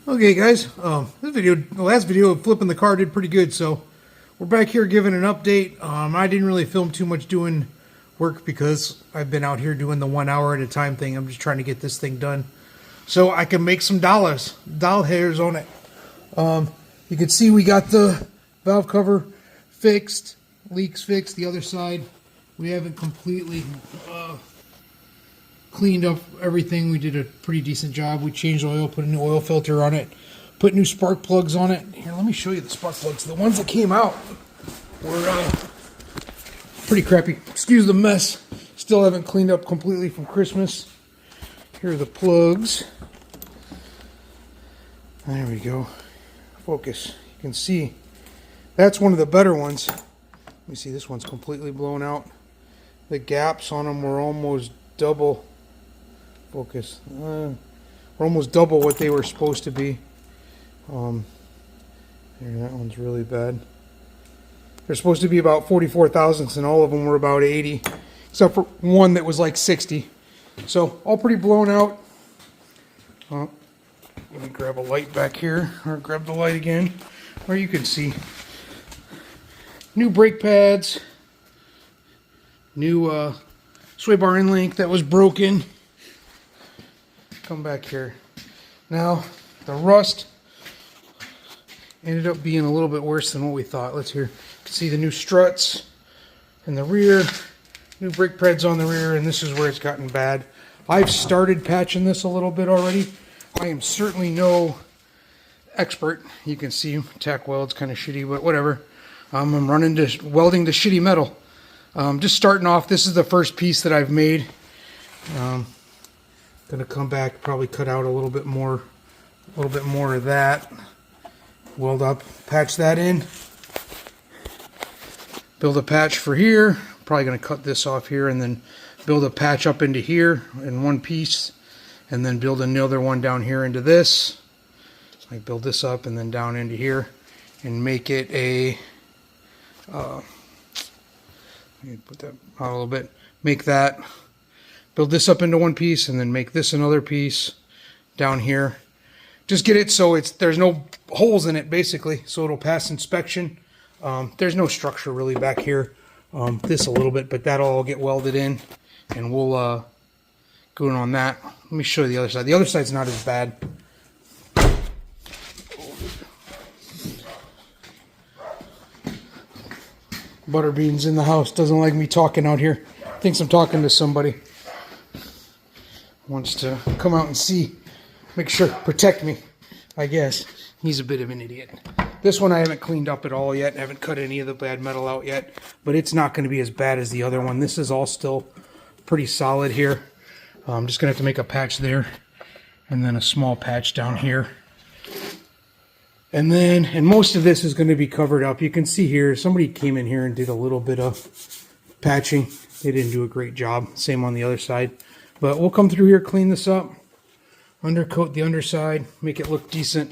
Okay guys, the last video of flipping the car did pretty good, so we're back here giving an update. I didn't really film too much doing work because I've been out here doing the 1 hour at a time thing. I'm just trying to get this thing done so I can make some doll hairs on it. You can see we got the valve cover fixed, leaks fixed. The other side, we haven't completely cleaned up everything. We did a pretty decent job. We changed oil, put a new oil filter on it, put new spark plugs on it. Here, let me show you the spark plugs. The ones that came out were pretty crappy. Excuse the mess. Still haven't cleaned up completely from Christmas. Here are the plugs. There we go. Focus. You can see that's one of the better ones. Let me see, this one's completely blown out. The gaps on them were almost double. Focus. We're almost double what they were supposed to be. There, that one's really bad. They're supposed to be about 44 thousandths, and all of them were about 80, except for one that was like 60. So all pretty blown out. Let me grab a light back here, or grab the light again, where you can see new brake pads, new sway bar end link that was broken. Come back here. Now, the rust ended up being a little bit worse than what we thought. Let's hear. You can see the new struts in the rear, new brake pads on the rear, and this is where it's gotten bad. I've started patching this a little bit already. I am certainly no expert. You can see tack weld's kind of shitty, but whatever. I'm running to welding the shitty metal. Just starting off. This is the first piece that I've made. Gonna come back, probably cut out a little bit more of that. Weld up, patch that in. Build a patch for here. Probably gonna cut this off here and then build a patch up into here in one piece, and then build another one down here into this. Like build this up and then down into here, and make it a. Let me put that out a little bit. Make that. Build this up into one piece, and then make this another piece down here. Just get it so there's no holes in it, basically, so it'll pass inspection. There's no structure really back here. This a little bit, but that'll all get welded in, and we'll go in on that. Let me show you the other side. The other side's not as bad. Butterbean's in the house. Doesn't like me talking out here. Thinks I'm talking to somebody. Wants to come out and see. Make sure. Protect me, I guess. He's a bit of an idiot. This one I haven't cleaned up at all yet. I haven't cut any of the bad metal out yet. But it's not going to be as bad as the other one. This is all still pretty solid here. I'm just going to have to make a patch there. And then a small patch down here. And most of this is going to be covered up. You can see here, somebody came in here and did a little bit of patching. They didn't do a great job. Same on the other side. But we'll come through here, clean this up, undercoat the underside, make it look decent,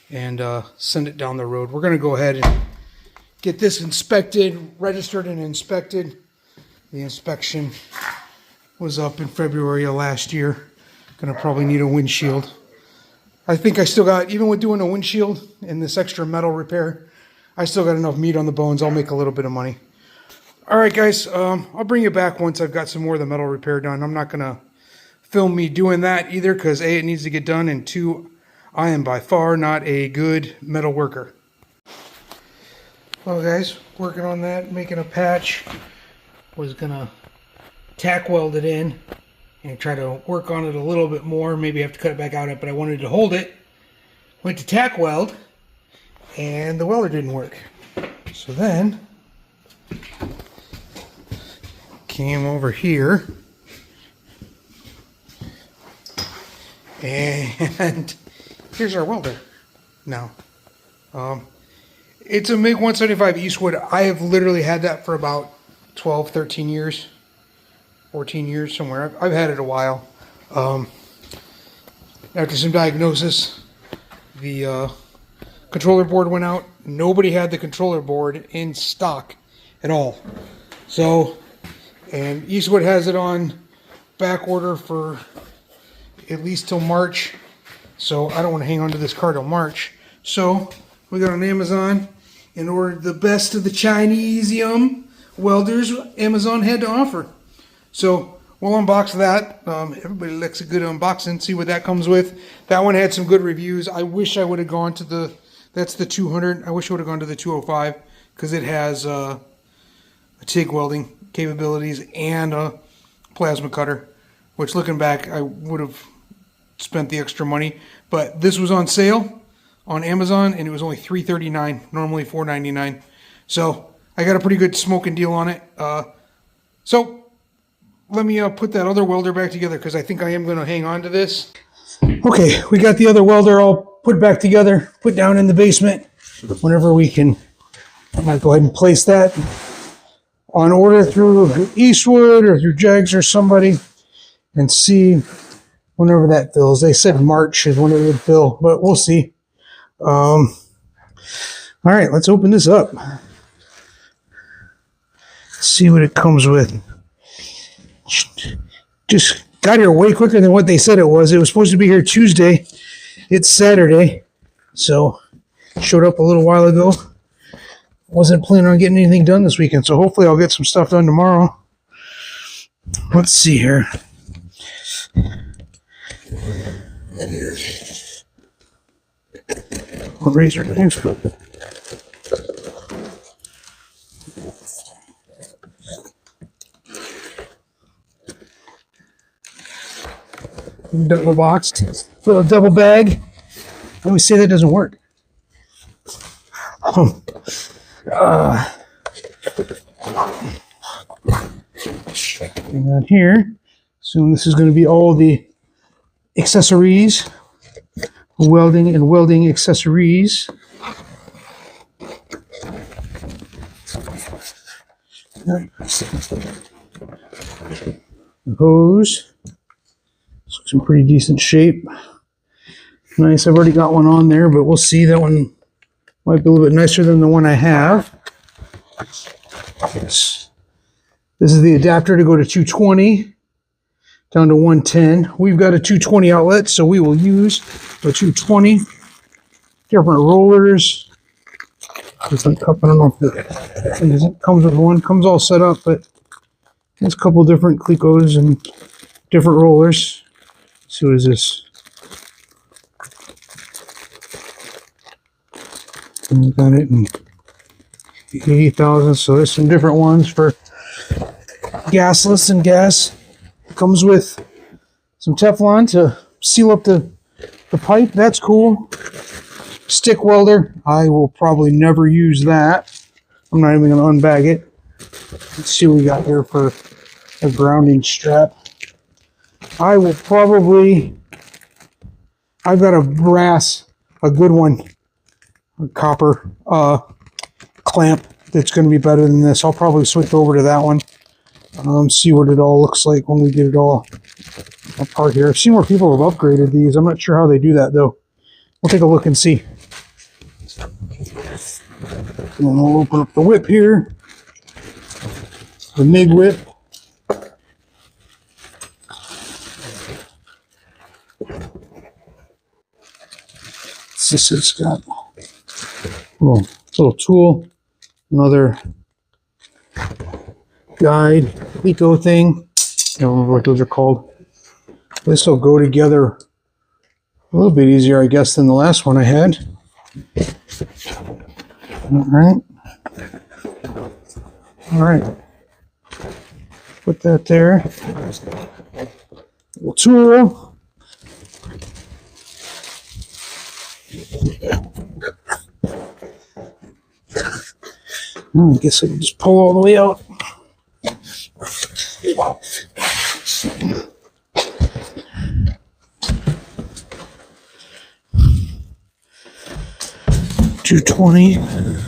and send it down the road. We're going to go ahead and get this inspected, registered and inspected. The inspection was up in February of last year. Going to probably need a windshield. I think I still got, even with doing a windshield and this extra metal repair, I still got enough meat on the bones. I'll make a little bit of money. All right, guys, I'll bring you back once I've got some more of the metal repair done. I'm not going to film me doing that either because A, it needs to get done, and 2, I am by far not a good metal worker. Well, guys, working on that, making a patch. Was going to tack weld it in and try to work on it a little bit more. Maybe I have to cut it back out, but I wanted to hold it. Went to tack weld, and the welder didn't work. So then came over here, and here's our welder now. It's a MiG 175 Eastwood. I have literally had that for about 12, 13 years, 14 years somewhere. I've had it a while. After some diagnosis, the controller board went out. Nobody had the controller board in stock at all. So, and Eastwood has it on back order for at least till March So I don't want to hang on to this car till March. So we got on Amazon and ordered the best of the Chinese welders Amazon had to offer. So we'll unbox that. Everybody likes a good unboxing, see what that comes with. That one had some good reviews. I wish I would have gone to that's the 200. I wish I would have gone to the 205 because it has a TIG welding capabilities and a plasma cutter, which looking back, I would have spent the extra money. But this was on sale on Amazon and it was only $3.39, normally $4.99. So I got a pretty good smoking deal on it. So let me put that other welder back together because I think I am going to hang on to this. Okay, we got the other welder all put back together, put down in the basement. Whenever we can, I might go ahead and place that on order through Eastwood or through Jags or somebody and see whenever that fills. They said March is when it would fill, but we'll see. All right, let's open this up. See what it comes with. Just got here way quicker than what they said it was. It was supposed to be here Tuesday. It's Saturday, so showed up a little while ago. Wasn't planning on getting anything done this weekend, so hopefully I'll get some stuff done tomorrow. Let's see here. What razor knife? Double boxed, little double bag. I always say that doesn't work. Hang on here. Soon this is going to be all the accessories, welding and welding accessories. The hose. Looks in pretty decent shape. Nice. I've already got one on there, but we'll see. That one might be a little bit nicer than the one I have. Yes. This is the adapter to go to 220 down to 110. We've got a 220 outlet, so we will use the 220. Different rollers. Different cup. I don't know if it comes with one. Comes all set up, but there's a couple different Clecos and different rollers. Let's see, what is this? And we got it in 80,000. So there's some different ones for gasless and gas. It comes with some Teflon to seal up the pipe. That's cool. Stick welder. I will probably never use that. I'm not even going to unbag it. Let's see what we got here for a grounding strap. I will probably, I've got a good one, a copper clamp that's going to be better than this. I'll probably switch over to that one. See what it all looks like when we get it all apart here. I've seen where people have upgraded these. I'm not sure how they do that though. We'll take a look and see. And then we'll open up the whip here. The MIG whip. This has got a little tool, another guide, Cleco thing. I don't remember what those are called. This will go together a little bit easier, I guess, than the last one I had. All right. Put that there. Little tool. I guess I can just pull all the way out. $220.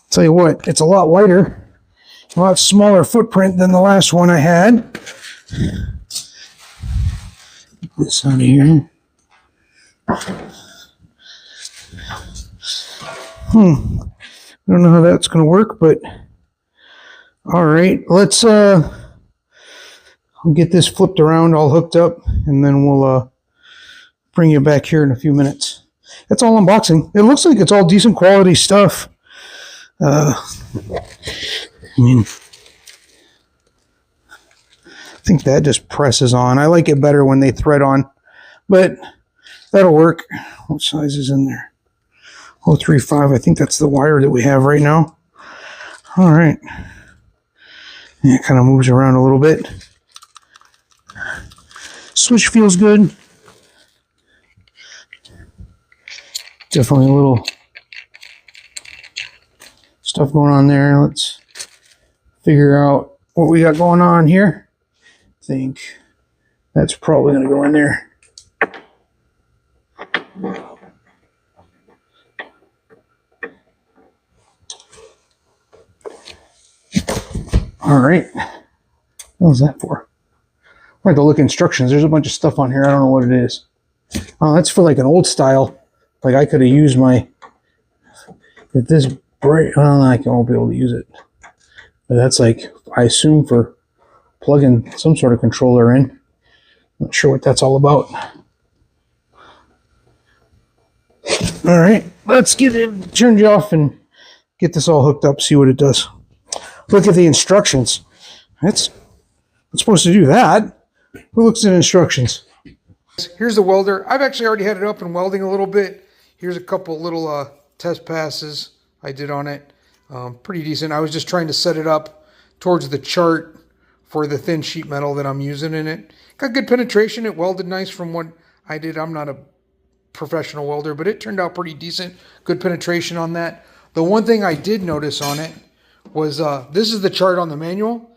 Tell you what, it's a lot lighter, a lot smaller footprint than the last one I had. Get this out of here. I don't know how that's going to work, but all right. Let's get this flipped around, all hooked up, and then we'll bring you back here in a few minutes. That's all unboxing. It looks like it's all decent quality stuff. I mean, I think that just presses on. I like it better when they thread on, but that'll work. What size is in there? 035. I think that's the wire that we have right now. All right. Yeah, it kind of moves around a little bit. Switch feels good. Definitely a little stuff going on there. Let's figure out what we got going on here. I think that's probably going to go in there. All right. What was that for? I have to look at instructions. There's a bunch of stuff on here. I don't know what it is. Oh, that's for like an old style. Like I could have used my, if this break, well, I won't be able to use it. But that's like, I assume for plugging some sort of controller in. Not sure what that's all about. All right, let's get it turned off and get this all hooked up, see what it does. Look at the instructions. It's supposed to do that. Who looks at instructions? Here's the welder. I've actually already had it up and welding a little bit. Here's a couple little test passes I did on it. Pretty decent. I was just trying to set it up towards the chart for the thin sheet metal that I'm using in it. Got good penetration. It welded nice from what I did. I'm not a professional welder, but it turned out pretty decent. Good penetration on that. The one thing I did notice on it was this is the chart on the manual,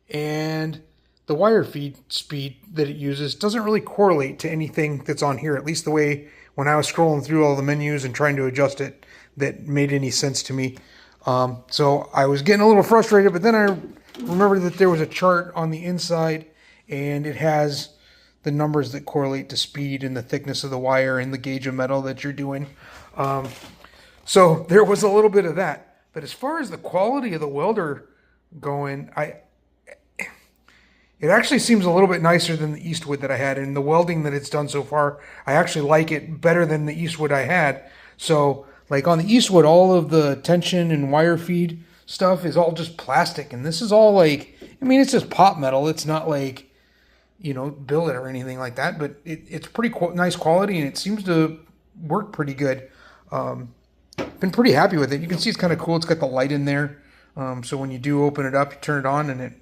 and the wire feed speed that it uses doesn't really correlate to anything that's on here, at least the way when I was scrolling through all the menus and trying to adjust it that made any sense to me. So I was getting a little frustrated, but then I remembered that there was a chart on the inside and it has the numbers that correlate to speed and the thickness of the wire and the gauge of metal that you're doing. So there was a little bit of that. But as far as the quality of the welder going, it actually seems a little bit nicer than the Eastwood that I had. And the welding that it's done so far, I actually like it better than the Eastwood I had. So like on the Eastwood, all of the tension and wire feed stuff is all just plastic. And this is all like, I mean, it's just pop metal. It's not like, you know, billet or anything like that. But it's pretty nice quality and it seems to work pretty good. Been pretty happy with it. You can see it's kind of cool. It's got the light in there. So when you do open it up, you turn it on and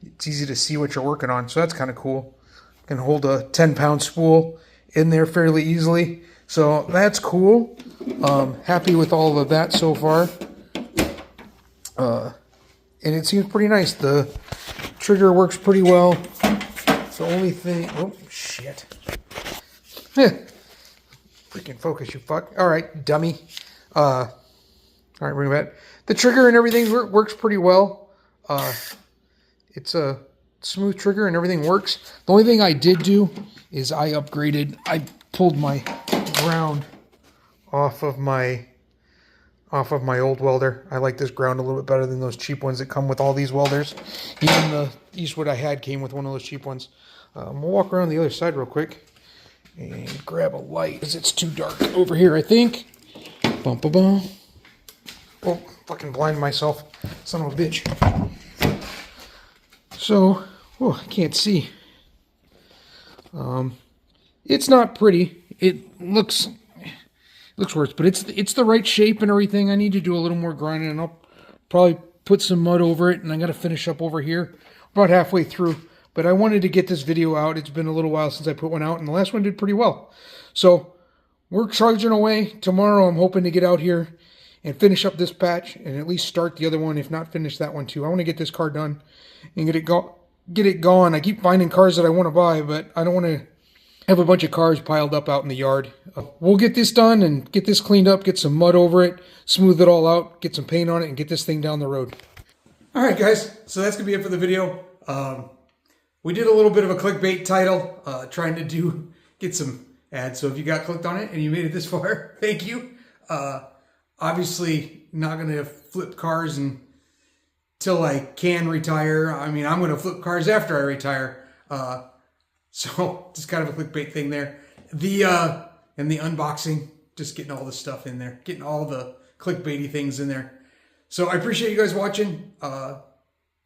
it's easy to see what you're working on. So that's kind of cool. Can hold a 10-pound spool in there fairly easily. So that's cool. Happy with all of that so far. And it seems pretty nice. The trigger works pretty well. The only thing, oh shit. Freaking focus, you fuck. All right, dummy. All right, bring it back. The trigger and everything works pretty well. It's a smooth trigger and everything works. The only thing I did do is I pulled my ground off of my old welder. I like this ground a little bit better than those cheap ones that come with all these welders. Even the Eastwood I had came with one of those cheap ones. We'll walk around the other side real quick and grab a light because it's too dark over here, I think. Bum, bum, bum. Oh, fucking blind myself. Son of a bitch. So, oh, I can't see. It's not pretty. It looks worse, but it's the right shape and everything. I need to do a little more grinding, and I'll probably put some mud over it, and I got to finish up over here. About halfway through, but I wanted to get this video out. It's been a little while since I put one out, and the last one did pretty well. So we're charging away. Tomorrow I'm hoping to get out here and finish up this patch and at least start the other one, if not finish that one too. I want to get this car done and get it going. I keep finding cars that I want to buy, but I don't want to have a bunch of cars piled up out in the yard. We'll get this done and get this cleaned up, get some mud over it, smooth it all out, get some paint on it, and get this thing down the road. All right, guys, so that's going to be it for the video. We did a little bit of a clickbait title, trying to get some ads. So if you got clicked on it and you made it this far, thank you. Obviously, not going to flip cars until I can retire. I mean, I'm going to flip cars after I retire. So just kind of a clickbait thing there. And the unboxing, just getting all the stuff in there, getting all the clickbaity things in there. So I appreciate you guys watching.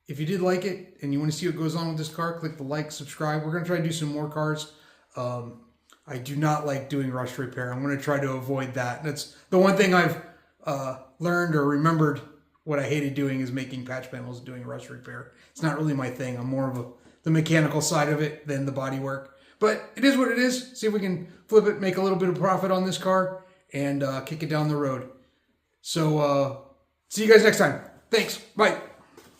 If you did like it and you want to see what goes on with this car, click the like, subscribe. We're going to try to do some more cars. I do not like doing rush repair. I'm going to try to avoid that. That's the one thing I've learned or remembered. What I hated doing is making patch panels and doing rush repair. It's not really my thing. I'm more of the mechanical side of it than the body work. But it is what it is. See if we can flip it, make a little bit of profit on this car, and kick it down the road. So see you guys next time. Thanks. Bye.